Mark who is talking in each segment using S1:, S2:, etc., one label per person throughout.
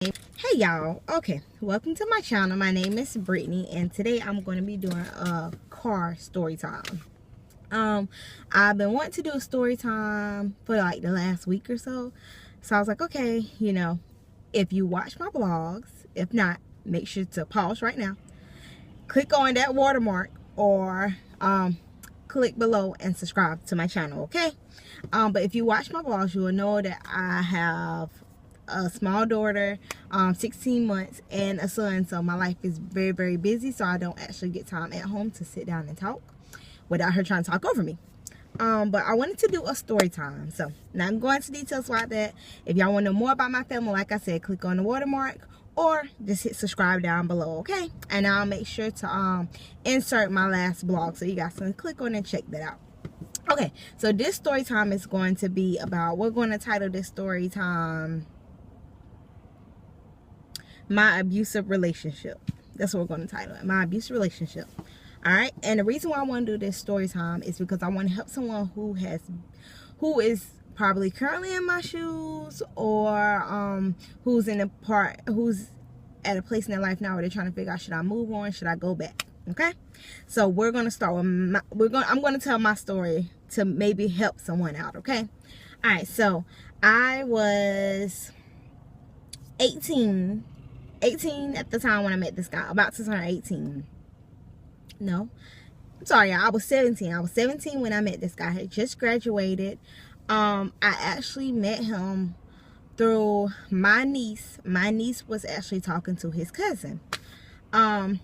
S1: Hey y'all, okay, welcome to my channel. My name is Brittany, and today I'm going to be doing a car story time. I've been wanting to do a story time for like the last week or so, so I was like, okay, if you watch my vlogs, if not, make sure to pause right now, click on that watermark, or click below and subscribe to my channel, okay? But if you watch my vlogs, you will know that I have a small daughter, 16 months, and a son, so my life is very, very busy, so I don't actually get time at home to sit down and talk without her trying to talk over me. But I wanted to do a story time, so now I'm going into details like that. If y'all want to know more about my family, like I said, click on the watermark or just hit subscribe down below, okay? And I'll make sure to insert my last blog so you guys can click on and check that out. Okay, so this story time is going to be about, we're going to title this story time My Abusive Relationship. That's what we're going to title it, My Abusive Relationship. All right, and the reason why I want to do this story time is because I want to help someone who is probably currently in my shoes, or who's at a place in their life now where they're trying to figure out, should I move on, should I go back? Okay, so we're going to start with I'm going to tell my story to maybe help someone out. Okay, all right, so I was 18 at the time when I met this guy, about to turn 18. No, I'm sorry, y'all, I was 17. I was 17 when I met this guy. I had just graduated. I actually met him through my niece. My niece was actually talking to his cousin. And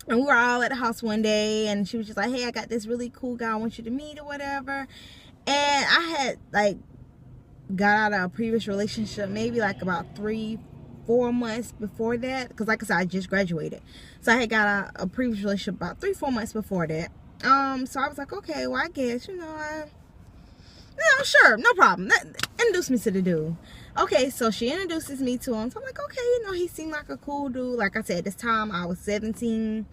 S1: we were all at the house one day, and she was just like, hey, I got this really cool guy I want you to meet or whatever. And I had like got out of a previous relationship maybe like about 3-4 months before that, because like I said, I just graduated, so I had got out a previous relationship about 3-4 months before that. So I was like, okay, well, I guess sure, no problem. Introduce me to the dude. Okay, so she introduces me to him. So I'm like, okay, he seemed like a cool dude. Like I said, at this time I was 17.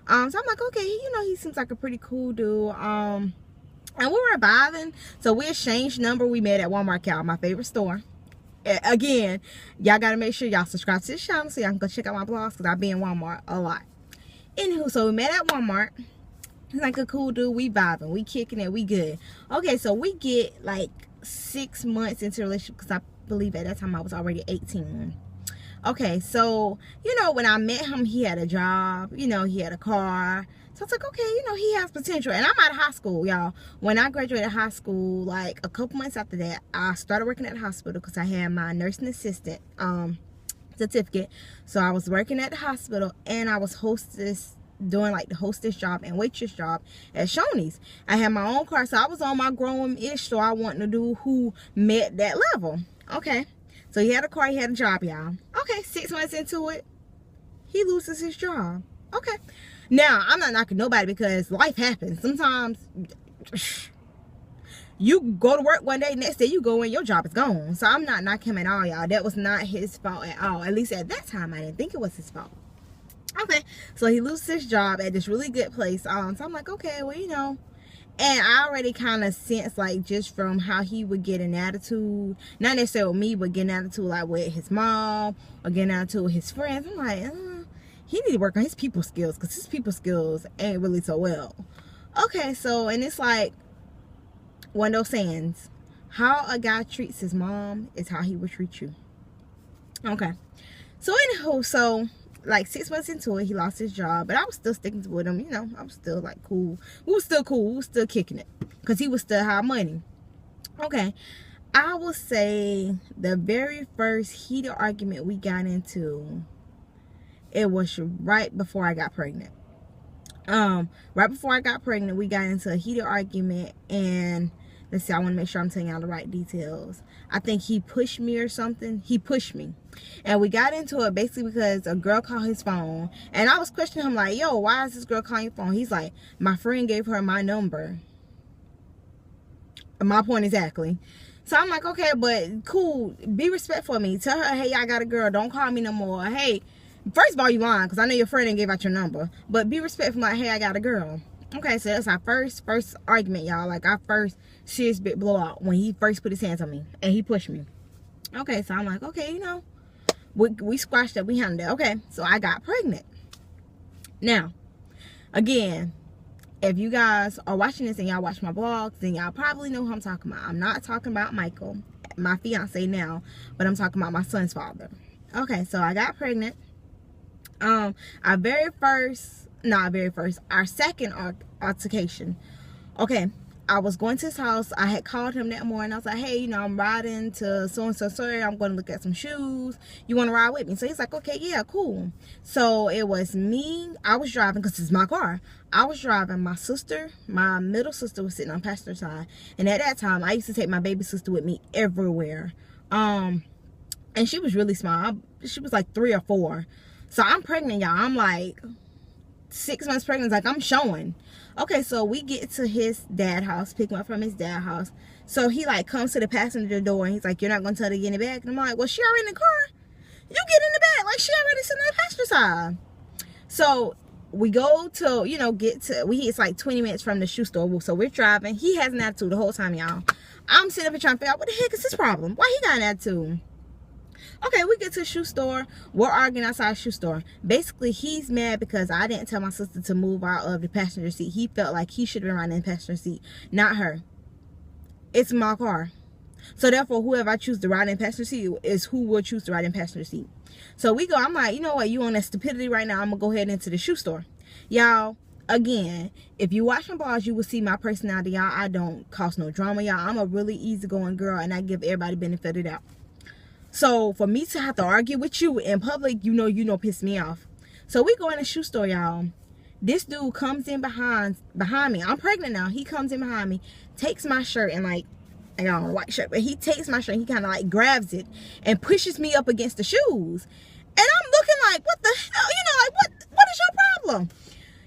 S1: So I'm like, okay, he seems like a pretty cool dude. And we were vibing. So we exchanged number. We met at Walmart, y'all, my favorite store. Again, y'all gotta make sure y'all subscribe to this channel so y'all can go check out my blogs, because I be in Walmart a lot. Anywho, so we met at Walmart. He's like a cool dude. We vibing, we kicking it, we good. Okay, so we get like 6 months into a relationship, because I believe at that time I was already 18. Okay, so when I met him, he had a job, he had a car. So it's like, okay, he has potential. And I'm out of high school, y'all. When I graduated high school, like a couple months after that, I started working at the hospital because I had my nursing assistant certificate. So I was working at the hospital, and I was doing like the hostess job and waitress job at Shoney's. I had my own car, so I was on my growing-ish, so I wanted to do who met that level. Okay, so he had a car, he had a job, y'all. Okay, 6 months into it, he loses his job. Okay, now I'm not knocking nobody, because life happens. Sometimes you go to work one day, next day you go in, your job is gone. So I'm not knocking him at all, y'all. That was not his fault at all. At least at that time, I didn't think it was his fault. Okay, so he loses his job at this really good place. So I'm like, okay, well, and I already kind of sensed, like, just from how he would get an attitude, not necessarily with me, but get an attitude like with his mom, or get an attitude with his friends. I'm like, he need to work on his people skills, because his people skills ain't really so well. Okay, so, and it's like one of those sayings, how a guy treats his mom is how he would treat you. Okay, so anywho, so like 6 months into it, he lost his job, but I was still sticking with him. I was still like cool. We was still cool. We was still kicking it, because he was still high money. Okay, I will say the very first heated argument we got into, it was right before I got pregnant. Right before I got pregnant, we got into a heated argument, and let's see, I want to make sure I'm telling y'all the right details. I think he pushed me or something. He pushed me. And we got into it basically because a girl called his phone. And I was questioning him like, yo, why is this girl calling your phone? He's like, my friend gave her my number. My point exactly. So I'm like, okay, but cool. Be respectful of me. Tell her, hey, I got a girl. Don't call me no more. Hey, first of all, you lying, because I know your friend didn't give out your number. But be respectful, like, hey, I got a girl. Okay, so that's our first argument, y'all. Like, our first serious big blowout when he first put his hands on me and he pushed me. Okay, so I'm like, okay, we squashed it, we handled it. Okay, so I got pregnant. Now, again, if you guys are watching this and y'all watch my blogs, then y'all probably know who I'm talking about. I'm not talking about Michael, my fiance now, but I'm talking about my son's father. Okay, so I got pregnant. Our second altercation. Okay, I was going to his house. I had called him that morning. I was like, hey, you know, I'm riding to so-and-so store. I'm going to look at some shoes. You want to ride with me? So he's like, okay, yeah, cool. So it was me. I was driving because it's my car. I was driving. My sister, my middle sister, was sitting on passenger side. And at that time, I used to take my baby sister with me everywhere. And she was really small. She was like 3 or 4. So I'm pregnant, y'all. I'm like 6 months pregnant. Like, I'm showing. Okay, so we get to his dad's house, pick him up from his dad's house. So he like comes to the passenger door and he's like, you're not gonna tell her to get in the back? And I'm like, well, she already in the car. You get in the back. Like, she already sitting on the passenger side. So we go to, you know, it's like 20 minutes from the shoe store. So we're driving. He has an attitude the whole time, y'all. I'm sitting up and trying to figure out what the heck is his problem. Why he got an attitude? Okay, we get to the shoe store. We're arguing outside the shoe store. Basically, he's mad because I didn't tell my sister to move out of the passenger seat. He felt like he should have been riding in the passenger seat, not her. It's my car. So therefore, whoever I choose to ride in the passenger seat is who will choose to ride in the passenger seat. So we go, I'm like, you know what? You on that stupidity right now. I'm going to go ahead into the shoe store. Y'all, again, if you watch my blogs, you will see my personality. Y'all, I don't cause no drama. Y'all, I'm a really easygoing girl, and I give everybody benefit of the doubt. So for me to have to argue with you in public, you know, piss me off. So we go in the shoe store, y'all. This dude comes in behind me. I'm pregnant now. He comes in behind me, takes my shirt, and like, I got on a white shirt, but he takes my shirt, he kind of like grabs it and pushes me up against the shoes. And I'm looking like, what the hell? You know, like, what is your problem?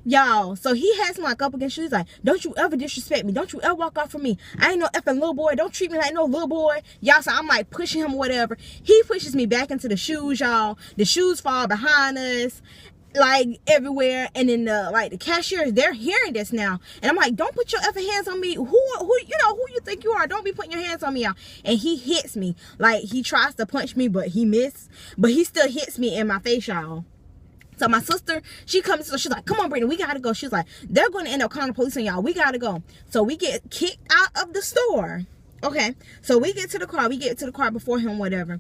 S1: Y'all, so he has me like up against shoes, like, don't you ever disrespect me, don't you ever walk off from me, I ain't no effing little boy, don't treat me like no little boy. Y'all, so I'm like pushing him or whatever. He pushes me back into the shoes, y'all. The shoes fall behind us, like everywhere. And then the cashiers, they're hearing this now, and I'm like, don't put your effing hands on me. Who you think you are? Don't be putting your hands on me, y'all. And he hits me, like he tries to punch me, but he missed, but he still hits me in my face, y'all. So my sister, she comes, so she's like, come on, Brittany, we gotta go. She's like, they're going to end up calling the police on y'all. We gotta go. So we get kicked out of the store. Okay, so we get to the car. We get to the car before him, whatever.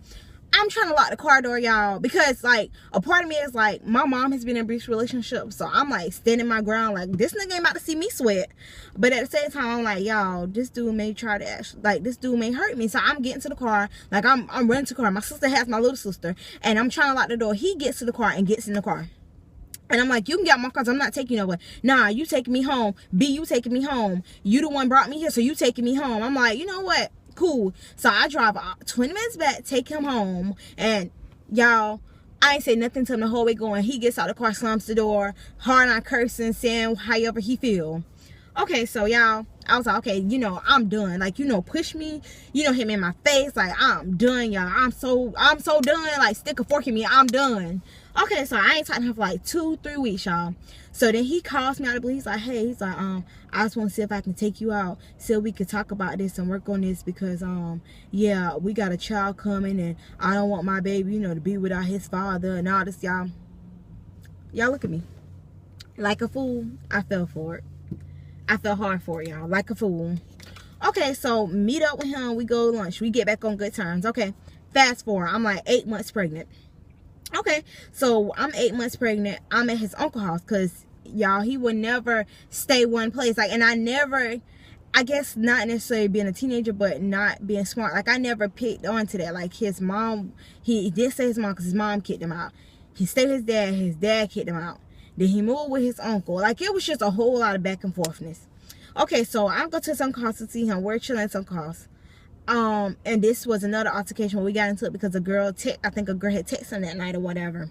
S1: I'm trying to lock the car door, y'all, because like a part of me is like, my mom has been in a brief relationship, so I'm like standing my ground, like this nigga ain't about to see me sweat. But at the same time, I'm like, y'all, this dude may try to actually, like, this dude may hurt me. So I'm getting to the car, like I'm running to the car. My sister has my little sister, and I'm trying to lock the door. He gets to the car and gets in the car. And I'm like, you can get out my car, I'm not taking you nowhere. Nah, you taking me home. B, you taking me home. You the one brought me here, so you taking me home. I'm like, you know what? Cool. So I drive 20 minutes back, take him home, and y'all, I ain't say nothing to him the whole way going. He gets out the car, slams the door, hard on cursing, saying however he feel. Okay, so y'all, I was like, okay, you know, I'm done. Like, you know, push me, you know, hit me in my face. Like, I'm done, y'all. I'm so done. Like, stick a fork in me. I'm done. Okay, so I ain't talking to him for like 2-3 weeks, y'all. So then he calls me out of the blue. He's like, hey, he's like, I just want to see if I can take you out so we could talk about this and work on this because, yeah, we got a child coming and I don't want my baby, you know, to be without his father and all this, y'all. Y'all look at me. Like a fool, I fell for it. I fell hard for it, y'all. Like a fool. Okay, so meet up with him. We go to lunch. We get back on good terms. Okay, fast forward. I'm like 8 months pregnant. Okay, so I'm 8 months pregnant. I'm at his uncle's house because, y'all, he would never stay one place. Like, and I never, I guess not necessarily being a teenager, but not being smart. Like, I never picked on to that. Like, his mom, he did say his mom because his mom kicked him out. He stayed with his dad kicked him out. Then he moved with his uncle. Like, it was just a whole lot of back and forthness. Okay, so I go to his uncle's house to see him. We're chilling at his uncle's house. And this was another altercation where we got into it because I think a girl had texted him that night or whatever.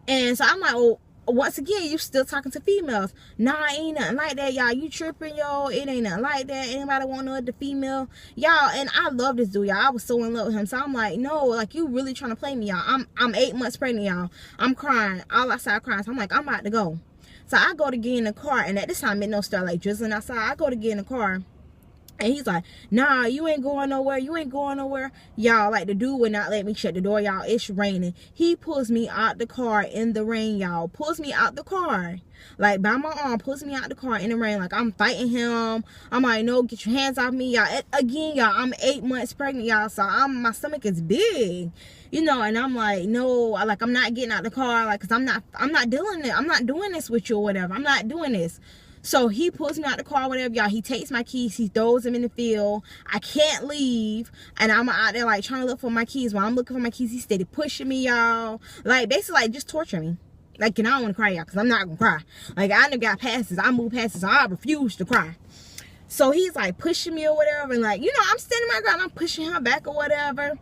S1: And so I'm like, well, once again, you still talking to females. Nah, ain't nothing like that, y'all. You tripping, y'all. It ain't nothing like that. Anybody want no other female? Y'all, and I love this dude, y'all. I was so in love with him. So I'm like, no, like, you really trying to play me, y'all. I'm 8 months pregnant, y'all. I'm crying. All outside crying. So I'm like, I'm about to go. So I go to get in the car. And at this time, it no start like drizzling outside. I go to get in the car. And he's like, nah, you ain't going nowhere. You ain't going nowhere. Y'all, like, the dude would not let me shut the door, y'all. It's raining. He pulls me out the car in the rain, y'all. Pulls me out the car. Like, by my arm, pulls me out the car in the rain. Like, I'm fighting him. I'm like, no, get your hands off me, y'all. Again, y'all, I'm 8 months pregnant, y'all. So, my stomach is big. You know, and I'm like, no, like, I'm not getting out the car. Like, because I'm not doing it. I'm not doing this with you or whatever. I'm not doing this. So he pulls me out the car, whatever, y'all. He takes my keys. He throws them in the field. I can't leave. And I'm out there, like, trying to look for my keys. While I'm looking for my keys, he's steady pushing me, y'all. Like, basically, like, just torturing me. Like, and I don't want to cry, y'all, because I'm not going to cry. Like, I done got past this. I moved past this. So I refuse to cry. So he's, like, pushing me or whatever. And, like, you know, I'm standing my ground. I'm pushing him back or whatever.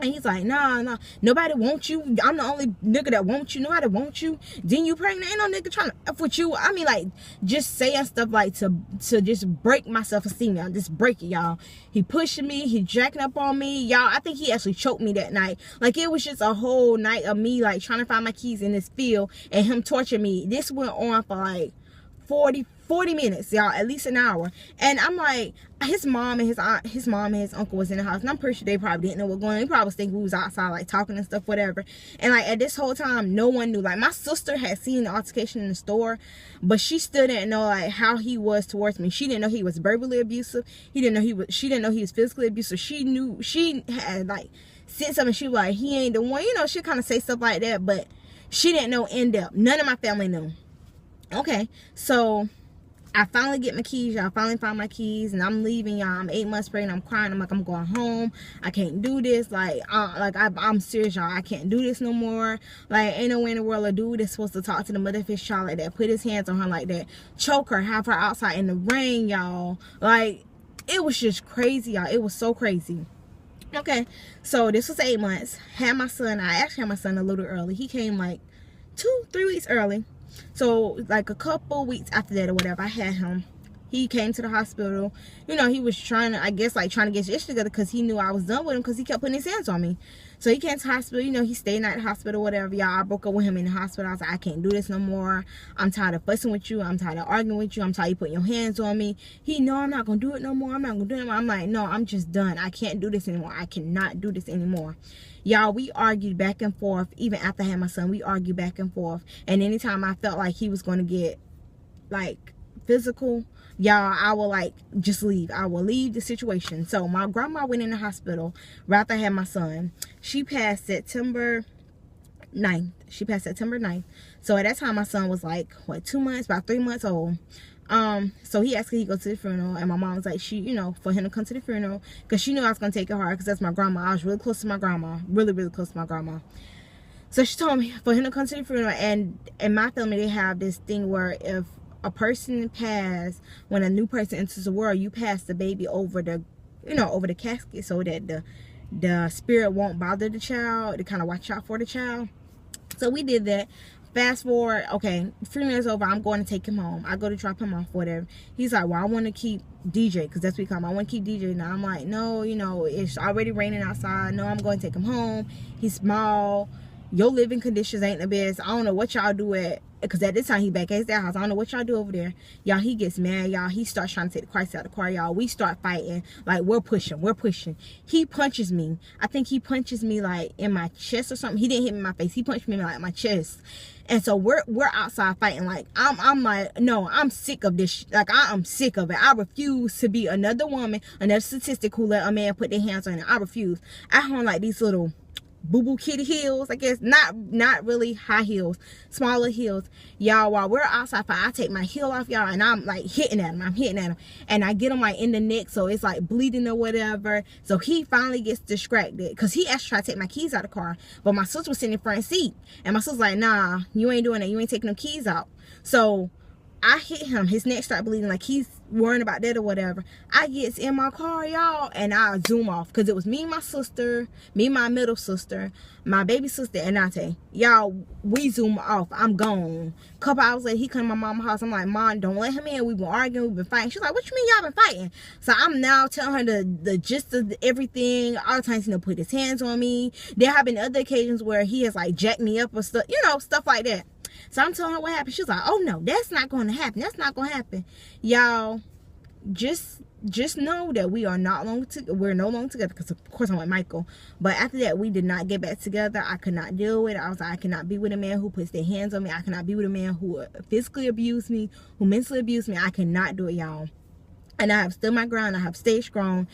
S1: And he's like, nah, nobody wants you. I'm the only nigga that wants you. Nobody wants you. Then you pregnant? Ain't no nigga trying to F with you. I mean, like, just saying stuff like to just break my self-esteem, y'all. Just break it, y'all. He pushing me. He jacking up on me. Y'all, I think he actually choked me that night. Like, it was just a whole night of me, like, trying to find my keys in this field and him torturing me. This went on for, like, 40 minutes, y'all, at least an hour. And I'm like, his mom and his uncle was in the house, and I'm pretty sure they probably didn't know what was going on. They probably was thinking we was outside, like, talking and stuff, whatever. And, like, at this whole time, no one knew. Like, my sister had seen the altercation in the store, but she still didn't know, like, how he was towards me. She didn't know he was verbally abusive. She didn't know he was physically abusive. She had, like, said something. She was like, he ain't the one, you know. She kind of say stuff like that, but she didn't know in depth. None of my family knew. Okay, so I finally get my keys, y'all. Finally find my keys, and I'm leaving, y'all. I'm 8 months pregnant. I'm crying. I'm like, I'm going home. I can't do this. Like, I'm serious, y'all. I can't do this no more. Like, ain't no way in the world a dude that's supposed to talk to the mother of his child like that, put his hands on her like that, choke her, have her outside in the rain, y'all. Like, it was just crazy, y'all. It was so crazy. Okay, so this was 8 months. Had my son. I actually had my son a little early. He came like 2-3 weeks early. So, like, a couple weeks after that or whatever, I had him. He came to the hospital. You know, he was trying to, I guess, like, trying to get his ish together because he knew I was done with him because he kept putting his hands on me. So, he came to the hospital. You know, he stayed at the hospital, whatever. Y'all, I broke up with him in the hospital. I was like, I can't do this no more. I'm tired of fussing with you. I'm tired of arguing with you. I'm tired of you putting your hands on me. He, no, I'm not going to do it no more. I'm not going to do it no more. I'm like, no, I'm just done. I can't do this anymore. I cannot do this anymore. Y'all, we argued back and forth. Even after I had my son, we argued back and forth. And anytime I felt like he was going to get, like, physical, y'all, I will, like, just leave. I will leave the situation. So my grandma went in the hospital right after I had my son. She passed September 9th. She passed September 9th. So at that time, my son was, like, what, 2 months, about 3 months old. So he asked me to go to the funeral, and my mom was like, you know, for him to come to the funeral, because she knew I was going to take it hard, because that's my grandma. I was really close to my grandma, really, really close to my grandma. So she told me for him to come to the funeral, and in my family, they have this thing where if a person passed, when a new person enters the world, you pass the baby over the, you know, over the casket, so that the spirit won't bother the child, to kind of watch out for the child. So we did that. Fast forward, okay, funeral is over. I'm going to take him home. I go to drop him off, whatever. He's like, well, I want to keep DJ, because that's what we call him. I want to keep DJ. Now I'm like, no, you know, it's already raining outside. No, I'm going to take him home. He's small. Your living conditions ain't the best. I don't know what y'all do because at this time he back at his house. I don't know what y'all do over there. Y'all, he gets mad, y'all. He starts trying to take the Christ out of the car, y'all. We start fighting. Like, we're pushing. He punches me. I think he punches me, like, in my chest or something. He didn't hit me in my face. He punched me, like, my chest. And so we're outside fighting. Like, I'm like, no, I'm sick of this. Like, I am sick of it. I refuse to be another woman, another statistic who let a man put their hands on it. I refuse. I have, like, these little boo-boo kitty heels, I guess. Not really high heels, smaller heels. Y'all, while we're outside fighting, I take my heel off, y'all, and I'm, like, hitting at him. And I get him, like, in the neck, so it's, like, bleeding or whatever. So he finally gets distracted, because he actually tried to take my keys out of the car, but my sister was sitting in the front seat, and my sister's like, nah, you ain't doing that. You ain't taking no keys out. So I hit him. His neck started bleeding, like he's worrying about that or whatever. I gets in my car, y'all, and I zoom off, because it was me, my sister, me, my middle sister, my baby sister, and Nate. Y'all, we zoom off. I'm gone. Couple hours later, he come to my mama's house. I'm like, Mom, don't let him in. We've been arguing. We've been fighting. She's like, what you mean y'all been fighting? So I'm now telling her the gist of everything. All the times, you know, put his hands on me. There have been other occasions where he has, like, jacked me up or stuff, you know, stuff like that. So I'm telling her what happened. She's like, oh no, that's not going to happen. That's not going to happen. Y'all, just just know that we're no longer together, because of course I'm with Michael. But after that, we did not get back together. I could not deal with it. I was like, I cannot be with a man who puts their hands on me. I cannot be with a man who physically abused me, who mentally abused me. I cannot do it, y'all. And I have stood my ground. I have stayed strong.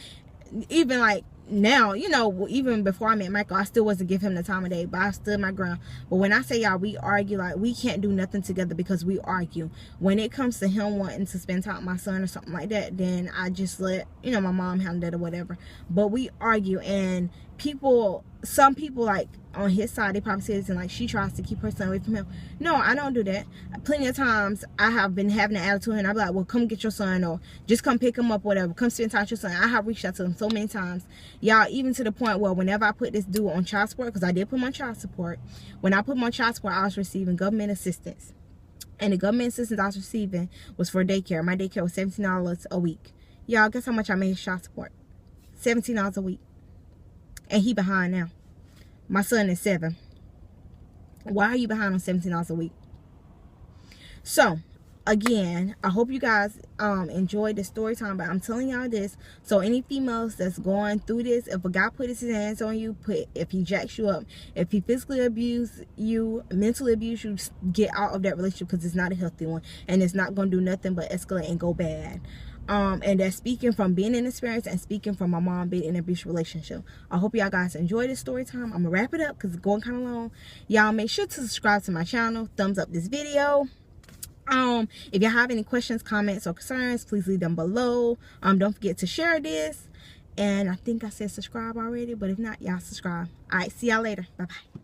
S1: Even like now, you know, even before I met Michael, I still wasn't give him the time of day, but I stood my ground. But when I say, y'all, we argue, like, we can't do nothing together because we argue. When it comes to him wanting to spend time with my son or something like that, then I just let, you know, my mom handle that or whatever. But we argue, and some people, like, on his side, they probably say this, and like, she tries to keep her son away from him. No, I don't do that. Plenty of times I have been having an attitude, and I'll be like, well, come get your son, or just come pick him up, whatever, come spend time with your son. I have reached out to him so many times, y'all, even to the point where whenever I put this dude on child support, because I did put him on child support, when I put him on child support, I was receiving government assistance, and the government assistance I was receiving was for daycare. My daycare was $17 a week. Y'all, guess how much I made his child support? $17 a week. And he behind now. My son is 7. Why are you behind on $17 a week? So, again, I hope you guys enjoyed the story time, but I'm telling y'all this. So, any females that's going through this, if a guy puts his hands on you, if he jacks you up, if he physically abuse you, mentally abuse you, get out of that relationship, because it's not a healthy one, and it's not going to do nothing but escalate and go bad. And that's speaking from being in experience and speaking from my mom being in an abusive relationship. I hope y'all guys enjoy this story time. I'm gonna wrap it up because it's going kind of long. Y'all make sure to subscribe to my channel, thumbs up this video. If y'all have any questions, comments, or concerns, please leave them below. Don't forget to share this. And I think I said subscribe already, but if not, y'all subscribe. All right, see y'all later. Bye bye.